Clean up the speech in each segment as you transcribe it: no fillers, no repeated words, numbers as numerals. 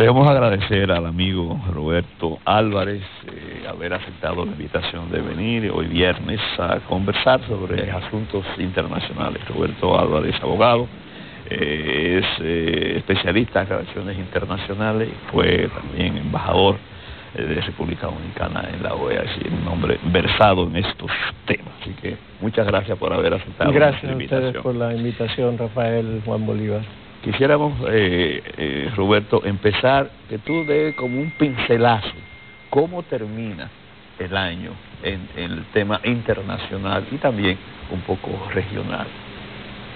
Debemos agradecer al amigo Roberto Álvarez haber aceptado la invitación de venir hoy viernes a conversar sobre asuntos internacionales. Roberto Álvarez, abogado, es especialista en relaciones internacionales, fue también embajador de República Dominicana en la OEA, es decir, un hombre versado en estos temas. Así que muchas gracias por haber aceptado la invitación. Gracias a ustedes por la invitación, Rafael, Juan Bolívar. Quisiéramos, Roberto, empezar, que tú des como un pincelazo, cómo termina el año en el tema internacional y también un poco regional.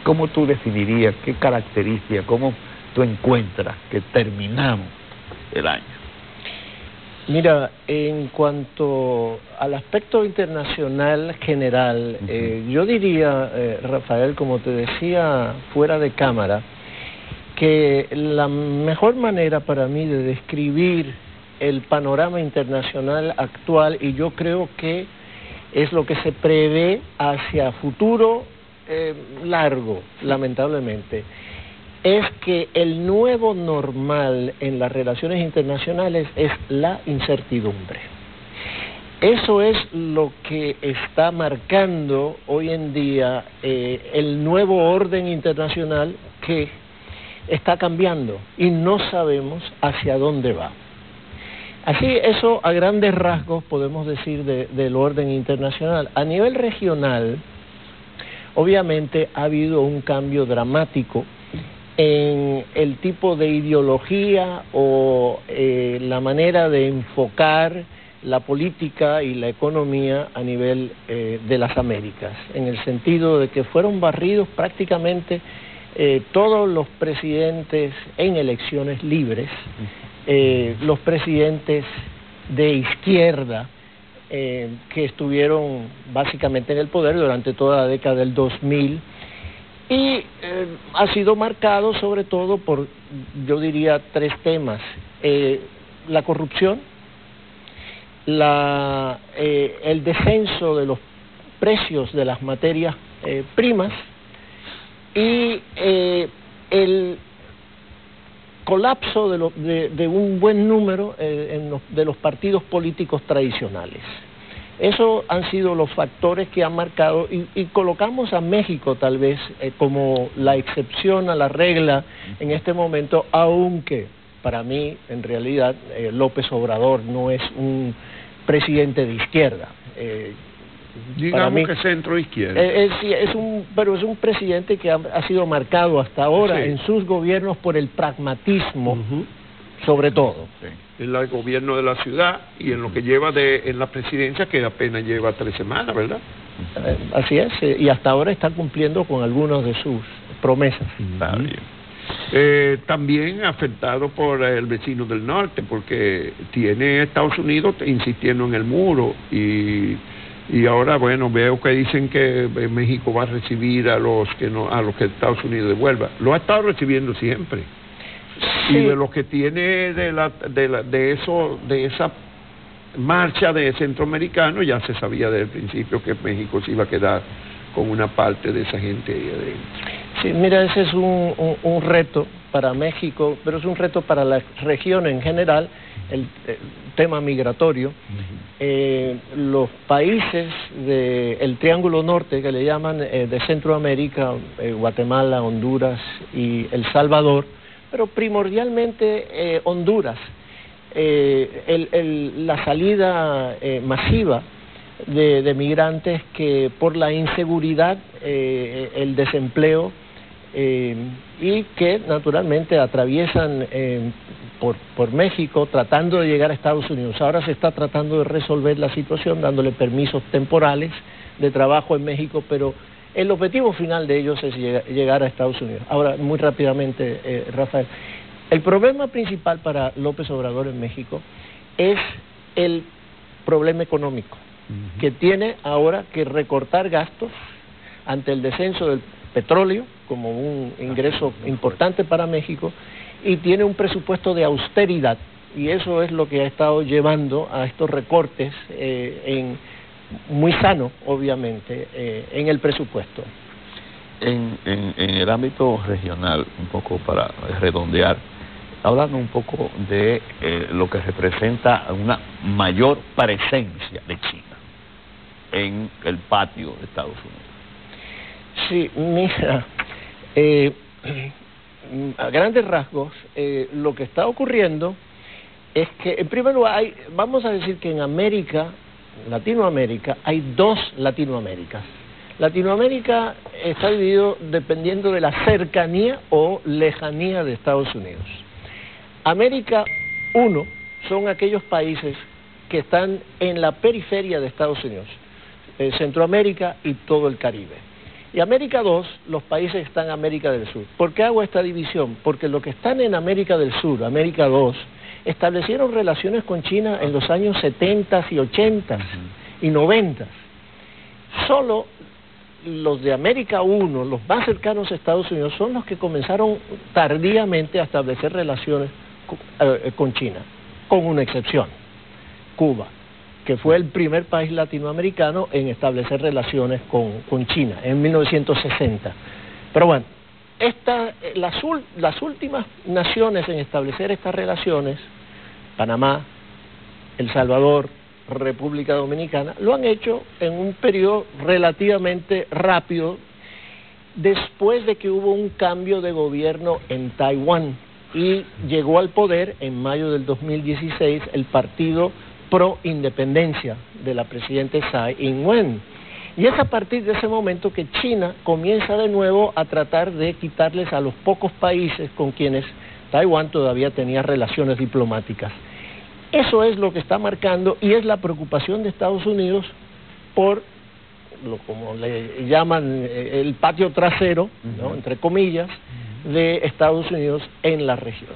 ¿Cómo tú definirías, qué características, cómo tú encuentras que terminamos el año? Mira, en cuanto al aspecto internacional general, yo diría, Rafael, como te decía fuera de cámara, que la mejor manera para mí de describir el panorama internacional actual, y yo creo que es lo que se prevé hacia futuro largo, lamentablemente, es que el nuevo normal en las relaciones internacionales es la incertidumbre. Eso es lo que está marcando hoy en día el nuevo orden internacional que está cambiando y no sabemos hacia dónde va. Así, eso a grandes rasgos podemos decir del orden internacional. A nivel regional, obviamente ha habido un cambio dramático en el tipo de ideología o la manera de enfocar la política y la economía a nivel de las Américas, en el sentido de que fueron barridos prácticamente todos los presidentes en elecciones libres, los presidentes de izquierda que estuvieron básicamente en el poder durante toda la década del 2000, y ha sido marcado sobre todo por, yo diría, tres temas: la corrupción, el descenso de los precios de las materias primas y el colapso de un buen número de los partidos políticos tradicionales. Esos han sido los factores que han marcado, y colocamos a México tal vez como la excepción a la regla en este momento, aunque para mí en realidad López Obrador no es un presidente de izquierda. Digamos mí, que centro izquierda. Pero es un presidente que ha sido marcado hasta ahora en sus gobiernos por el pragmatismo, sobre todo. En el gobierno de la ciudad y en lo que lleva en la presidencia, que apenas lleva 3 semanas, ¿verdad? Así es, y hasta ahora está cumpliendo con algunas de sus promesas. Está bien. También afectado por el vecino del norte, porque tiene Estados Unidos insistiendo en el muro, y ahora, bueno, veo que dicen que México va a recibir a los que Estados Unidos devuelva. Lo ha estado recibiendo siempre. Sí. Y de lo que tiene de esa marcha de centroamericanos, ya se sabía desde el principio que México se iba a quedar con una parte de esa gente ahí adentro. Sí, mira, ese es un reto para México, pero es un reto para la región en general, el tema migratorio. Los países del Triángulo Norte, que le llaman de Centroamérica, Guatemala, Honduras y El Salvador, pero primordialmente Honduras, la salida masiva de migrantes que por la inseguridad, el desempleo, y que naturalmente atraviesan por México tratando de llegar a Estados Unidos. Ahora se está tratando de resolver la situación dándole permisos temporales de trabajo en México, pero el objetivo final de ellos es llegar a Estados Unidos. Ahora, muy rápidamente, Rafael, el problema principal para López Obrador en México es el problema económico, que tiene ahora que recortar gastos ante el descenso del petróleo como un ingreso importante para México, y tiene un presupuesto de austeridad, y eso es lo que ha estado llevando a estos recortes muy sano, obviamente, en el presupuesto. En el ámbito regional, un poco para redondear, hablando un poco de lo que representa una mayor presencia de China en el patio de Estados Unidos. Sí, mira, a grandes rasgos, lo que está ocurriendo es que, en primer lugar, vamos a decir que en Latinoamérica, hay dos Latinoaméricas. Latinoamérica está dividido dependiendo de la cercanía o lejanía de Estados Unidos. América 1 son aquellos países que están en la periferia de Estados Unidos, Centroamérica y todo el Caribe. Y América 2, los países que están en América del Sur. ¿Por qué hago esta división? Porque los que están en América del Sur, América 2, establecieron relaciones con China en los años 70 y 80 y 90. Solo los de América 1, los más cercanos a Estados Unidos, son los que comenzaron tardíamente a establecer relaciones con China, con una excepción, Cuba, que fue el primer país latinoamericano en establecer relaciones con China en 1960. Pero bueno, las últimas naciones en establecer estas relaciones, Panamá, El Salvador, República Dominicana, lo han hecho en un periodo relativamente rápido después de que hubo un cambio de gobierno en Taiwán y llegó al poder en mayo del 2016 el partido pro independencia de la presidenta Tsai Ing-wen. Y es a partir de ese momento que China comienza de nuevo a tratar de quitarles a los pocos países con quienes Taiwán todavía tenía relaciones diplomáticas. Eso es lo que está marcando y es la preocupación de Estados Unidos por, como le llaman, el patio trasero, ¿no?, entre comillas, de Estados Unidos en la región.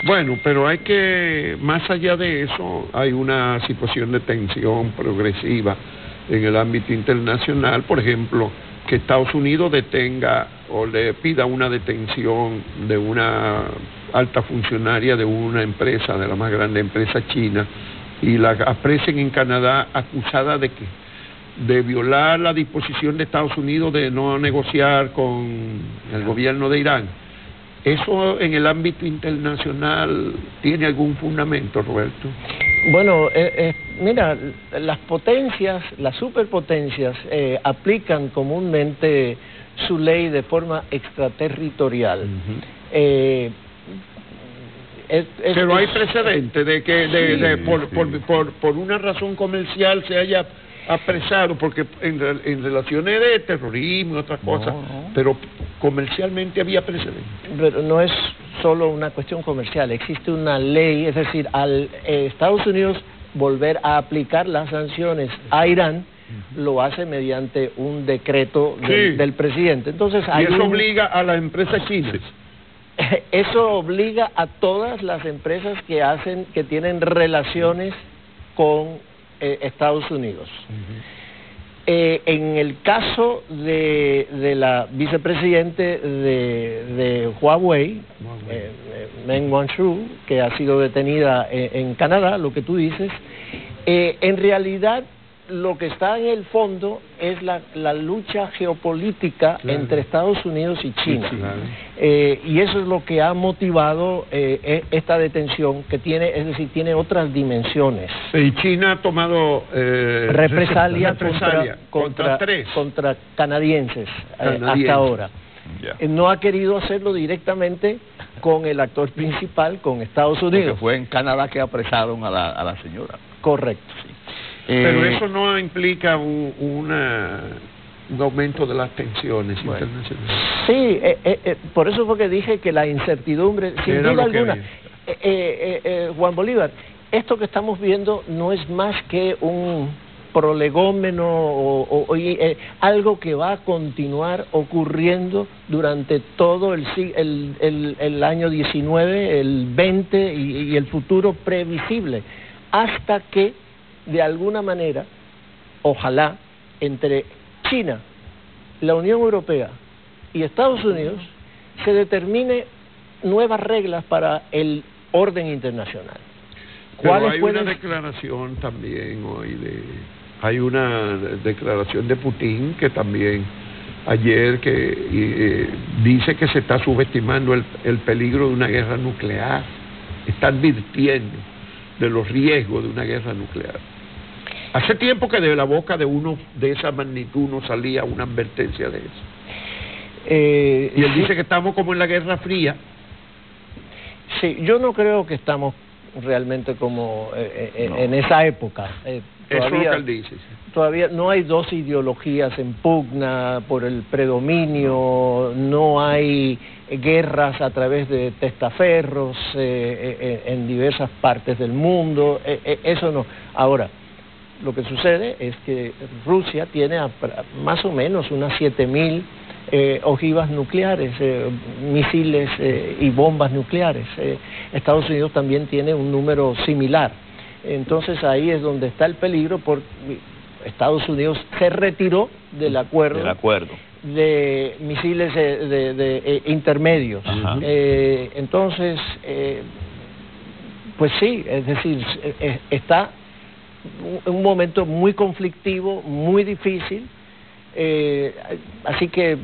Bueno, pero hay que, más allá de eso, hay una situación de tensión progresiva en el ámbito internacional. Por ejemplo, que Estados Unidos detenga o le pida una detención de una alta funcionaria de una empresa, de la más grande empresa china, y la apresen en Canadá acusada de que de violar la disposición de Estados Unidos de no negociar con el gobierno de Irán. ¿Eso en el ámbito internacional tiene algún fundamento, Roberto? Bueno, mira, las potencias, las superpotencias, aplican comúnmente su ley de forma extraterritorial. Pero hay precedentes de que por una razón comercial se haya apresado, porque en relaciones de terrorismo y otras cosas, pero comercialmente había precedentes. Pero no es solo una cuestión comercial, existe una ley, es decir, al Estados Unidos volver a aplicar las sanciones a Irán, lo hace mediante un decreto del presidente. Entonces, y eso obliga a las empresas chinas. Eso obliga a todas las empresas que tienen relaciones con Estados Unidos. En el caso de la vicepresidente de Huawei, Meng Wanzhou, que ha sido detenida en Canadá, lo que tú dices, en realidad lo que está en el fondo es la lucha geopolítica entre Estados Unidos y China. Y eso es lo que ha motivado esta detención, que tiene otras dimensiones. Y China ha tomado represalia contra canadienses hasta ahora. No ha querido hacerlo directamente con el actor principal, con Estados Unidos. Porque fue en Canadá que apresaron a la señora. Correcto. Pero eso no implica un aumento de las tensiones internacionales. Sí, por eso fue que dije que la incertidumbre, sin duda alguna, Juan Bolívar, esto que estamos viendo no es más que un prolegómeno o algo que va a continuar ocurriendo durante todo el año 19, el 20 y el futuro previsible, hasta que de alguna manera, ojalá, entre China, la Unión Europea y Estados Unidos se determine nuevas reglas para el orden internacional. Pero hay una declaración también hoy hay una declaración de Putin que también ayer que dice que se está subestimando el peligro de una guerra nuclear, está advirtiendo de los riesgos de una guerra nuclear. Hace tiempo que de la boca de uno de esa magnitud no salía una advertencia de eso. Y él dice que estamos como en la Guerra Fría. Sí, yo no creo que estamos realmente como en esa época. Eso es lo que él dice. Sí. Todavía no hay dos ideologías en pugna por el predominio, no hay guerras a través de testaferros en diversas partes del mundo, eso no. Ahora, lo que sucede es que Rusia tiene más o menos unas 7.000 ojivas nucleares, misiles y bombas nucleares. Estados Unidos también tiene un número similar. Entonces ahí es donde está el peligro, porque Estados Unidos se retiró del acuerdo de misiles de intermedios. Entonces, pues sí, es decir, está un momento muy conflictivo, muy difícil, así que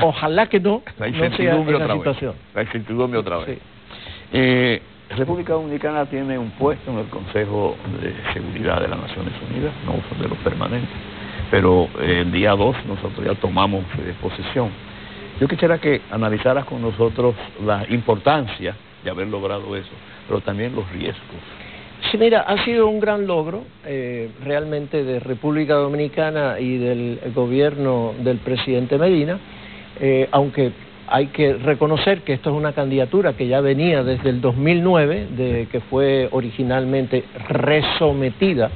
ojalá que no sea esa situación. La incertidumbre otra vez. Sí. República Dominicana tiene un puesto en el Consejo de Seguridad de las Naciones Unidas, no de los permanentes, pero el día 2 nosotros ya tomamos posesión. Yo quisiera que analizaras con nosotros la importancia de haber logrado eso, pero también los riesgos. Sí, mira, ha sido un gran logro realmente de República Dominicana y del gobierno del presidente Medina, aunque hay que reconocer que esto es una candidatura que ya venía desde el 2009, de que fue originalmente resometida.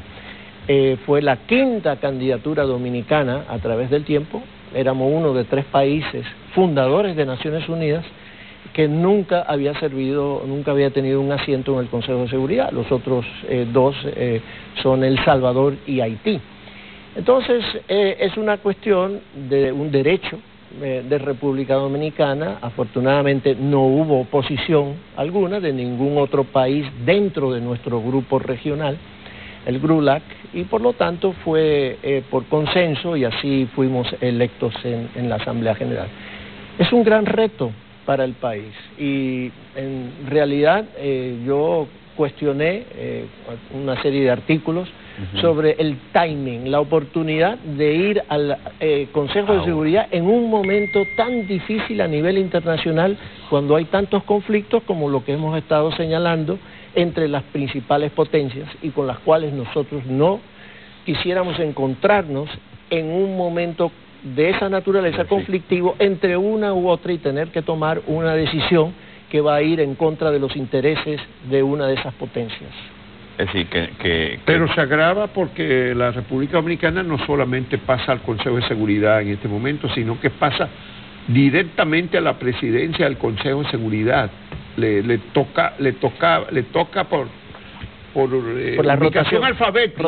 Fue la quinta candidatura dominicana a través del tiempo. Éramos uno de 3 países fundadores de Naciones Unidas que nunca había tenido un asiento en el Consejo de Seguridad. Los otros 2 son El Salvador y Haití. Entonces, es una cuestión de un derecho de República Dominicana. Afortunadamente no hubo oposición alguna de ningún otro país dentro de nuestro grupo regional, el GRULAC, y por lo tanto fue por consenso, y así fuimos electos en la Asamblea General. Es un gran reto para el país, y en realidad yo cuestioné una serie de artículos sobre el timing, la oportunidad de ir al Consejo de Seguridad en un momento tan difícil a nivel internacional, cuando hay tantos conflictos como lo que hemos estado señalando entre las principales potencias, y con las cuales nosotros no quisiéramos encontrarnos en un momento de esa naturaleza conflictivo entre una u otra y tener que tomar una decisión que va a ir en contra de los intereses de una de esas potencias. Es decir, Pero se agrava porque la República Dominicana no solamente pasa al Consejo de Seguridad en este momento, sino que pasa directamente a la presidencia del Consejo de Seguridad. Le toca por la rotación alfabética.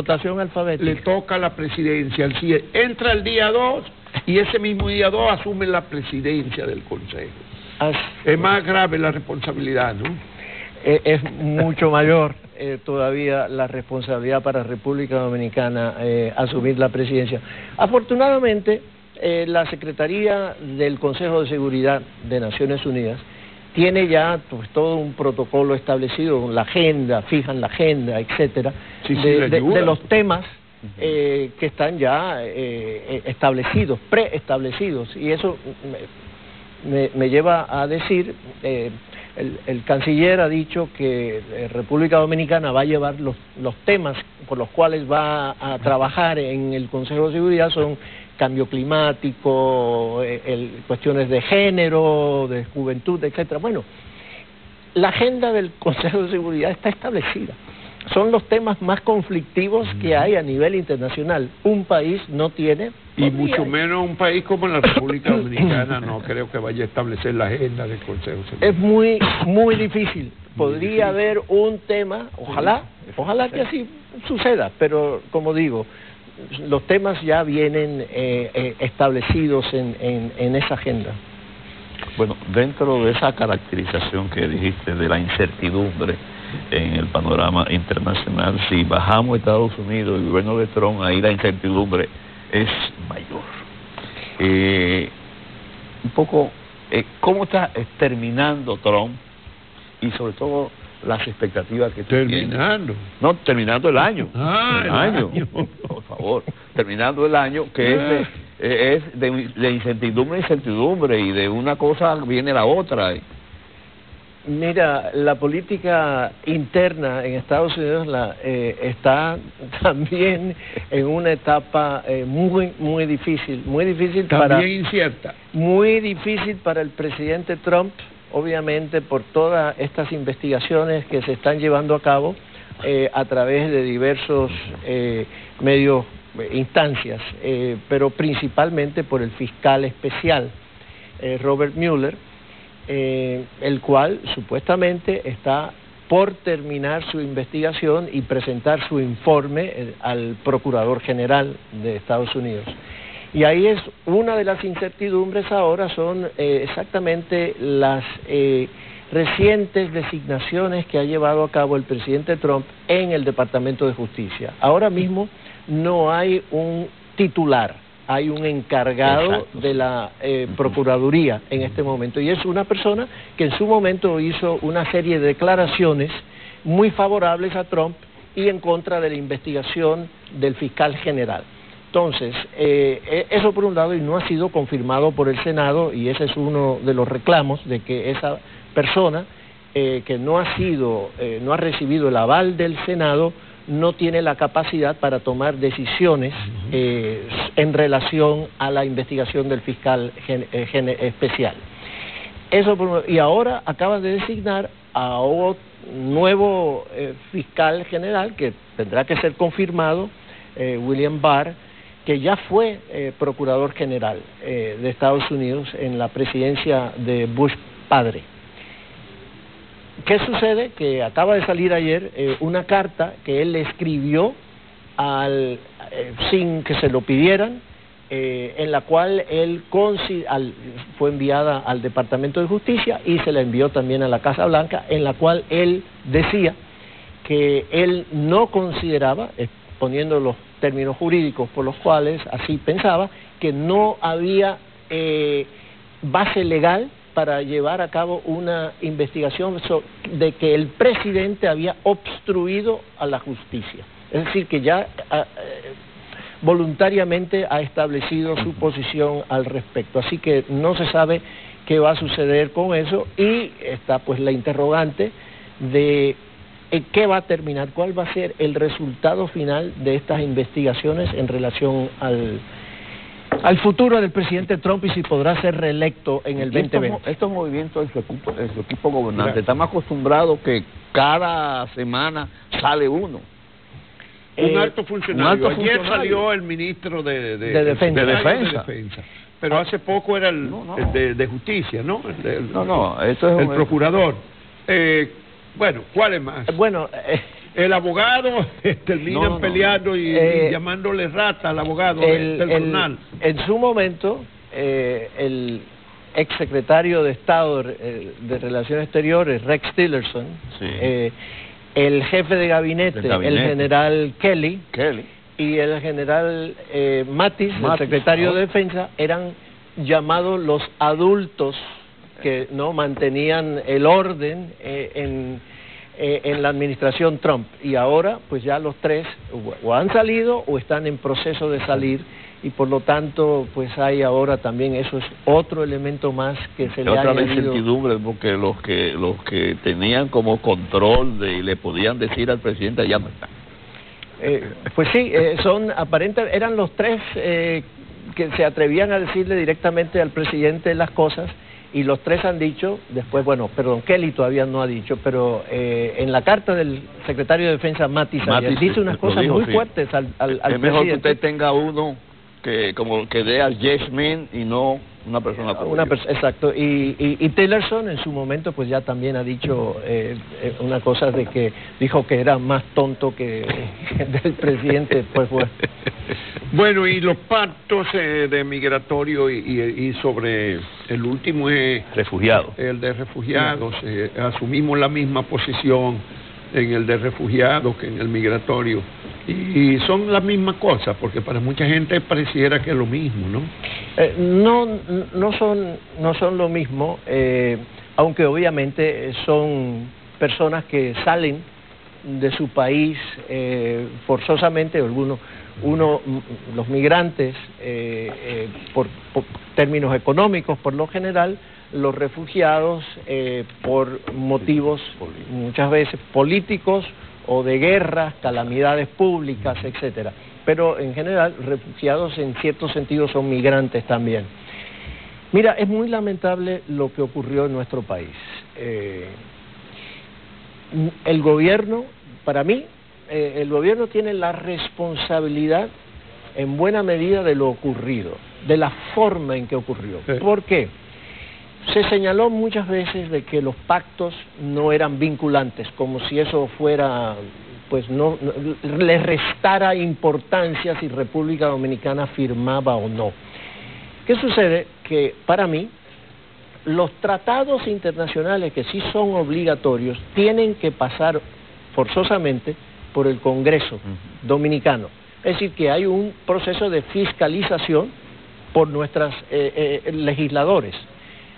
Le le toca la presidencia. Si entra el día 2 y ese mismo día 2 asume la presidencia del Consejo. Es más grave la responsabilidad, ¿no? Es mucho mayor todavía la responsabilidad para República Dominicana asumir la presidencia. Afortunadamente, la Secretaría del Consejo de Seguridad de Naciones Unidas tiene ya pues todo un protocolo establecido, la agenda, fijan la agenda, etcétera, de los temas que están ya establecidos, preestablecidos, y eso me lleva a decir, el canciller ha dicho que República Dominicana va a llevar los temas por los cuales va a trabajar en el Consejo de Seguridad, son cambio climático, cuestiones de género, de juventud, etcétera. Bueno, la agenda del Consejo de Seguridad está establecida. Son los temas más conflictivos que hay a nivel internacional. Un país no tiene... Y mucho menos un país como la República Dominicana no creo que vaya a establecer la agenda del Consejo de Seguridad. Es muy difícil. Podría haber un tema, ojalá que así suceda, pero como digo, los temas ya vienen establecidos en esa agenda. Bueno, dentro de esa caracterización que dijiste de la incertidumbre en el panorama internacional, si bajamos a Estados Unidos, el gobierno de Trump, ahí la incertidumbre es mayor. Un poco, ¿cómo está terminando Trump y sobre todo las expectativas que terminando? No, terminando el año. El año. Por favor, terminando el año, que es de incertidumbre a incertidumbre, y de una cosa viene la otra. Mira, la política interna en Estados Unidos está también en una etapa muy difícil, incierta. Muy difícil para el presidente Trump, obviamente por todas estas investigaciones que se están llevando a cabo a través de diversos medios, instancias, pero principalmente por el fiscal especial Robert Mueller, el cual supuestamente está por terminar su investigación y presentar su informe al Procurador General de Estados Unidos. Y ahí es una de las incertidumbres ahora, son exactamente las recientes designaciones que ha llevado a cabo el presidente Trump en el Departamento de Justicia. Ahora mismo no hay un titular, hay un encargado de la Procuraduría en este momento, y es una persona que en su momento hizo una serie de declaraciones muy favorables a Trump y en contra de la investigación del fiscal general. Entonces, eso por un lado, y no ha sido confirmado por el Senado, y ese es uno de los reclamos, de que esa persona que no ha recibido el aval del Senado, no tiene la capacidad para tomar decisiones en relación a la investigación del fiscal especial. Eso y ahora acaba de designar a un nuevo fiscal general que tendrá que ser confirmado, William Barr, que ya fue procurador general de Estados Unidos en la presidencia de Bush padre. ¿Qué sucede? Que acaba de salir ayer una carta que él le escribió sin que se lo pidieran, en la cual él fue enviada al Departamento de Justicia y se la envió también a la Casa Blanca, en la cual él decía que él no consideraba, poniendo los términos jurídicos por los cuales así pensaba, que no había base legal para llevar a cabo una investigación de que el presidente había obstruido a la justicia. Es decir, que ya voluntariamente ha establecido su posición al respecto. Así que no se sabe qué va a suceder con eso, y está pues la interrogante de qué va a terminar, cuál va a ser el resultado final de estas investigaciones en relación al futuro del presidente Trump y si podrá ser reelecto en el 2020. Estos movimientos de su equipo gobernante están acostumbrados que cada semana sale uno. Un alto funcionario. Ayer salió el ministro de Defensa. Pero hace poco era el de Justicia, ¿no? Eso es el procurador. Bueno, ¿cuál es más? Bueno, el abogado terminan peleando y llamándole rata al abogado del jornal. En su momento, el exsecretario de Estado de Relaciones Exteriores, Rex Tillerson, el jefe de gabinete, el general Kelly, y el general Mattis, el secretario de Defensa, eran llamados los adultos que no mantenían el orden en la administración Trump, y ahora pues ya los tres o han salido o están en proceso de salir, y por lo tanto pues hay ahora también, eso es otro elemento más que se le ha añadido. Otra incertidumbre, porque los que tenían como control y le podían decir al presidente ya no están. Pues sí, aparentemente eran los tres que se atrevían a decirle directamente al presidente las cosas, y los tres han dicho, después, Kelly todavía no ha dicho, pero en la carta del secretario de Defensa, Mattis dice unas cosas muy fuertes al presidente. Es mejor que usted tenga uno que dé al yes man y no una persona como exacto, y Tillerson en su momento pues ya también ha dicho una cosa de que dijo que era más tonto que del presidente, pues bueno. Bueno, y los pactos de migratorio y sobre el último es refugiados. El de refugiados, asumimos la misma posición en el de refugiados que en el migratorio. Y son las mismas cosas, porque para mucha gente pareciera que es lo mismo, ¿no? No son lo mismo, aunque obviamente son personas que salen de su país forzosamente, los migrantes por términos económicos por lo general, los refugiados por motivos muchas veces políticos o de guerras, calamidades públicas, etcétera. Pero en general, refugiados en cierto sentido son migrantes también. Mira, es muy lamentable lo que ocurrió en nuestro país. El gobierno, para mí, el gobierno tiene la responsabilidad en buena medida de lo ocurrido, de la forma en que ocurrió. Sí. ¿Por qué? Se señaló muchas veces de que los pactos no eran vinculantes, como si eso fuera, pues no le restara importancia si República Dominicana firmaba o no. ¿Qué sucede? Que para mí, los tratados internacionales que sí son obligatorios tienen que pasar forzosamente por el Congreso dominicano. Es decir, que hay un proceso de fiscalización por nuestros legisladores.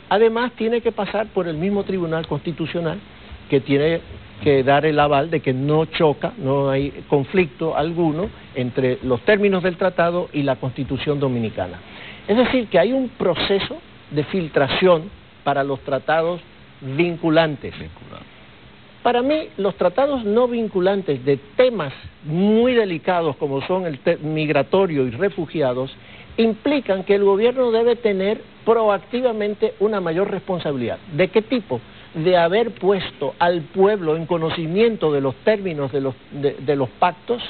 Además, tiene que pasar por el mismo Tribunal Constitucional, que tiene que dar el aval de que no choca, no hay conflicto alguno entre los términos del tratado y la Constitución dominicana. Es decir, que hay un proceso de filtración para los tratados vinculantes. Para mí, los tratados no vinculantes de temas muy delicados como son el migratorio y refugiados implican que el gobierno debe tener proactivamente una mayor responsabilidad. ¿De qué tipo? De haber puesto al pueblo en conocimiento de los términos de los pactos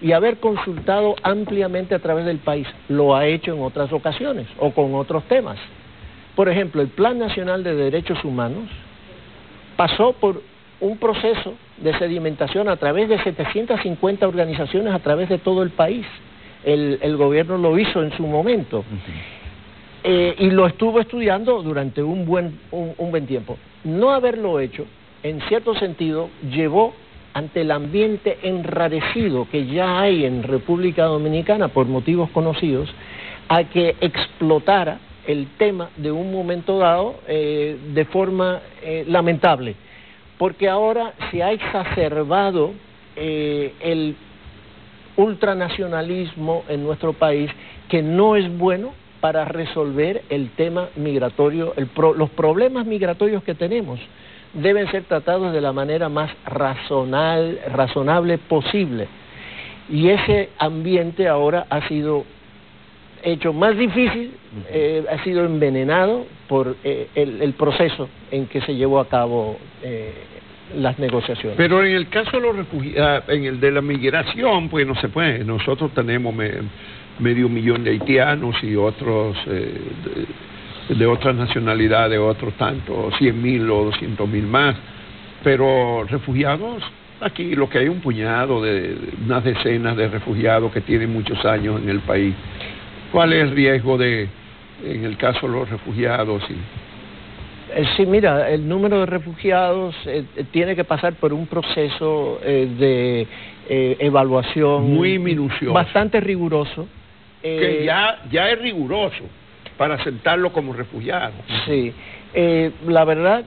y haber consultado ampliamente a través del país. Lo ha hecho en otras ocasiones o con otros temas. Por ejemplo, el Plan Nacional de Derechos Humanos pasó por un proceso de sedimentación a través de 750 organizaciones a través de todo el país. El gobierno lo hizo en su momento y lo estuvo estudiando durante un buen tiempo. No haberlo hecho, en cierto sentido, llevó ante el ambiente enrarecido que ya hay en República Dominicana por motivos conocidos, a que explotara el tema de un momento dado de forma lamentable, porque ahora se ha exacerbado el ultranacionalismo en nuestro país, que no es bueno para resolver el tema migratorio. Los problemas migratorios que tenemos deben ser tratados de la manera más razonable posible, y ese ambiente ahora ha sido hecho más difícil, ha sido envenenado por el proceso en que se llevó a cabo las negociaciones. Pero en el caso de los refugiados, en el de la migración, pues no se puede. Nosotros tenemos medio millón de haitianos y otros de otras nacionalidades, otros tantos, 100.000 o 200.000 más. Pero refugiados, aquí lo que hay un puñado de unas decenas de refugiados que tienen muchos años en el país. ¿Cuál es el riesgo en el caso de los refugiados? Sí, mira, el número de refugiados tiene que pasar por un proceso de evaluación muy minucioso, bastante riguroso. Que ya es riguroso para aceptarlo como refugiado. Sí. La verdad,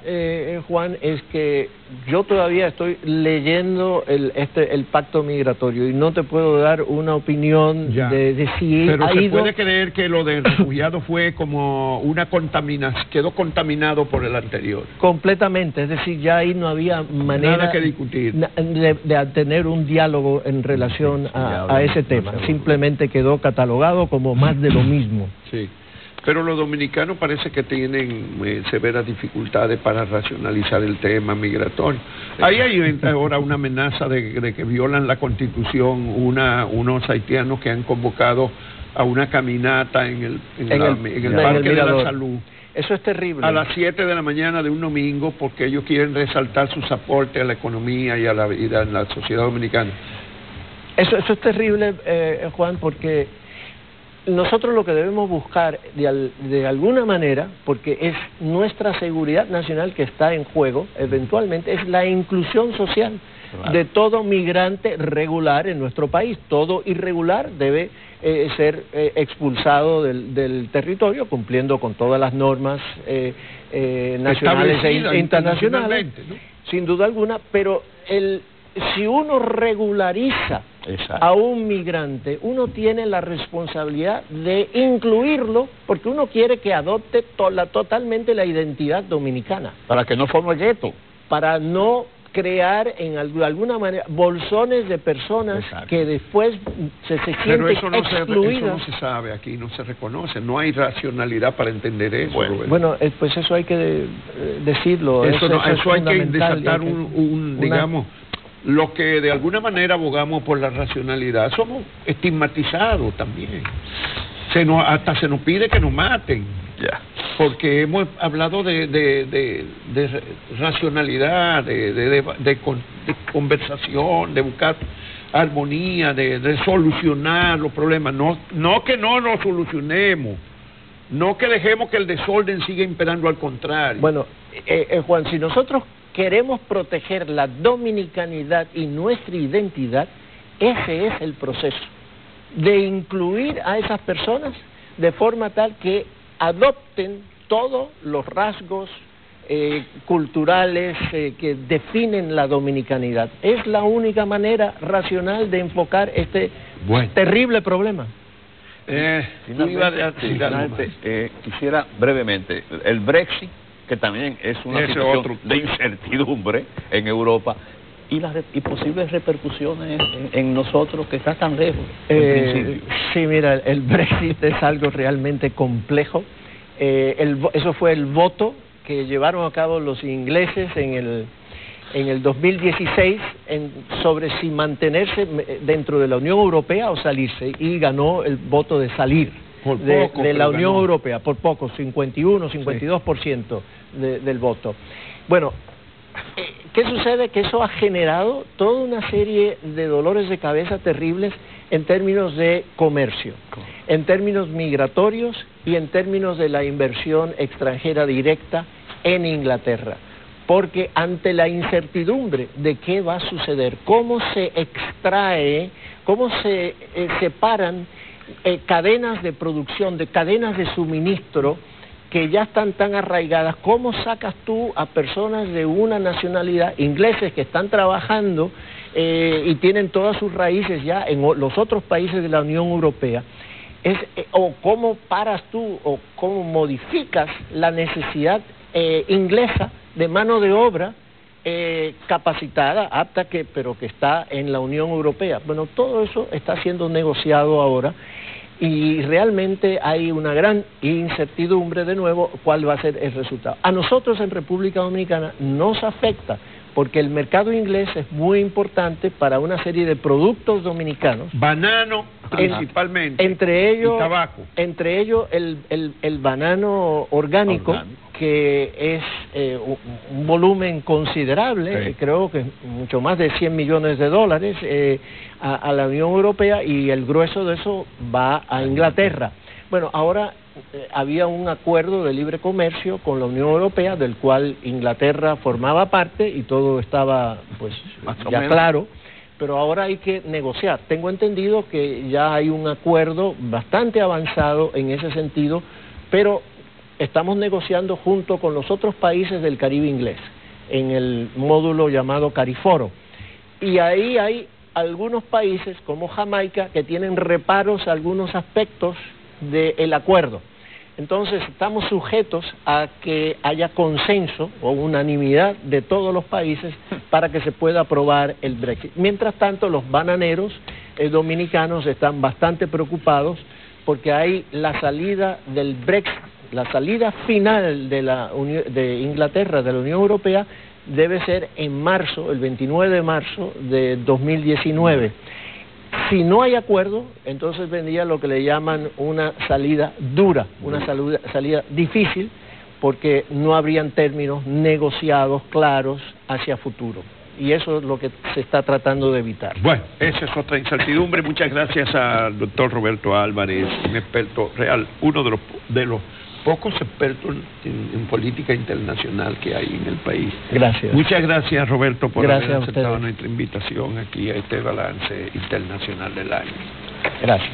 Juan, es que yo todavía estoy leyendo el pacto migratorio y no te puedo dar una opinión de si pero ha se ido... puede creer que lo del refugiado fue como una contaminación, quedó contaminado por el anterior. Completamente, es decir, ya ahí no había manera nada que discutir de tener un diálogo en relación a ese tema. Simplemente quedó catalogado como más de lo mismo. Sí. Pero los dominicanos parece que tienen severas dificultades para racionalizar el tema migratorio. Ahí hay ahora una amenaza de que violan la Constitución unos haitianos que han convocado a una caminata en el Parque de la Salud. Eso es terrible. A las 7 de la mañana de un domingo, porque ellos quieren resaltar sus aportes a la economía y a la vida en la sociedad dominicana. Eso es terrible, Juan, porque nosotros lo que debemos buscar de alguna manera, porque es nuestra seguridad nacional que está en juego, eventualmente, es la inclusión social de todo migrante regular en nuestro país. Todo irregular debe ser expulsado del territorio, cumpliendo con todas las normas nacionales e internacionales, ¿no? Sin duda alguna, pero si uno regulariza a un migrante, uno tiene la responsabilidad de incluirlo, porque uno quiere que adopte totalmente la identidad dominicana. Para que no forme gueto. Para no crear de alguna manera bolsones de personas que después se sienten excluidas. Eso no se sabe aquí, no se reconoce, no hay racionalidad para entender eso. Bueno, pues eso hay que decirlo. Eso hay que desatar digamos, los que de alguna manera abogamos por la racionalidad somos estigmatizados también. Hasta se nos pide que nos maten. Porque hemos hablado de racionalidad, de conversación, de buscar armonía, de solucionar los problemas. No que no los solucionemos, no que dejemos que el desorden siga imperando, al contrario. Bueno, Juan, si nosotros queremos proteger la dominicanidad y nuestra identidad, ese es el proceso, de incluir a esas personas de forma tal que adopten todos los rasgos culturales que definen la dominicanidad. Es la única manera racional de enfocar este terrible problema. Quisiera brevemente, el Brexit, que también es una situación de incertidumbre en Europa, y posibles repercusiones en nosotros, que está tan lejos. Sí, mira, el Brexit es algo realmente complejo. Eso fue el voto que llevaron a cabo los ingleses en el 2016 sobre si mantenerse dentro de la Unión Europea o salirse, y ganó el voto de salir de la Unión Europea, por poco, 51-52% del voto. Bueno, ¿qué sucede? Que eso ha generado toda una serie de dolores de cabeza terribles en términos de comercio, en términos migratorios y en términos de la inversión extranjera directa en Inglaterra. Porque ante la incertidumbre de qué va a suceder, cómo se extrae, cómo se separan cadenas de producción, de cadenas de suministro que ya están tan arraigadas, ¿cómo sacas tú a personas de una nacionalidad, ingleses que están trabajando y tienen todas sus raíces ya en los otros países de la Unión Europea? O cómo paras tú, o cómo modificas la necesidad inglesa de mano de obra capacitada, apta, pero que está en la Unión Europea. Bueno, todo eso está siendo negociado ahora, y realmente hay una gran incertidumbre de nuevo cuál va a ser el resultado. A nosotros en República Dominicana nos afecta, porque el mercado inglés es muy importante para una serie de productos dominicanos. Banano principalmente, entre ellos, y tabaco. Entre ellos el banano orgánico, que es un volumen considerable, creo que mucho más de $100 millones a la Unión Europea, y el grueso de eso va a Inglaterra. Bueno, ahora había un acuerdo de libre comercio con la Unión Europea, del cual Inglaterra formaba parte, y todo estaba pues ya claro, pero ahora hay que negociar. Tengo entendido que ya hay un acuerdo bastante avanzado en ese sentido, pero estamos negociando junto con los otros países del Caribe inglés, en el módulo llamado Cariforo, y ahí hay algunos países como Jamaica que tienen reparos a algunos aspectos del acuerdo. Entonces estamos sujetos a que haya consenso o unanimidad de todos los países para que se pueda aprobar el Brexit. Mientras tanto, los bananeros dominicanos están bastante preocupados, porque hay la salida del Brexit, la salida final de Inglaterra de la Unión Europea debe ser en marzo, el 29 de marzo de 2019. Si no hay acuerdo, entonces vendría lo que le llaman una salida dura, una salida difícil, porque no habrían términos negociados claros hacia futuro. y eso es lo que se está tratando de evitar. Bueno, esa es otra incertidumbre. Muchas gracias al doctor Roberto Álvarez, un experto real, uno de los pocos expertos en política internacional que hay en el país. Gracias. Muchas gracias, Roberto, por haber Gracias a aceptado ustedes. nuestra invitación aquí a este balance internacional del año. Gracias.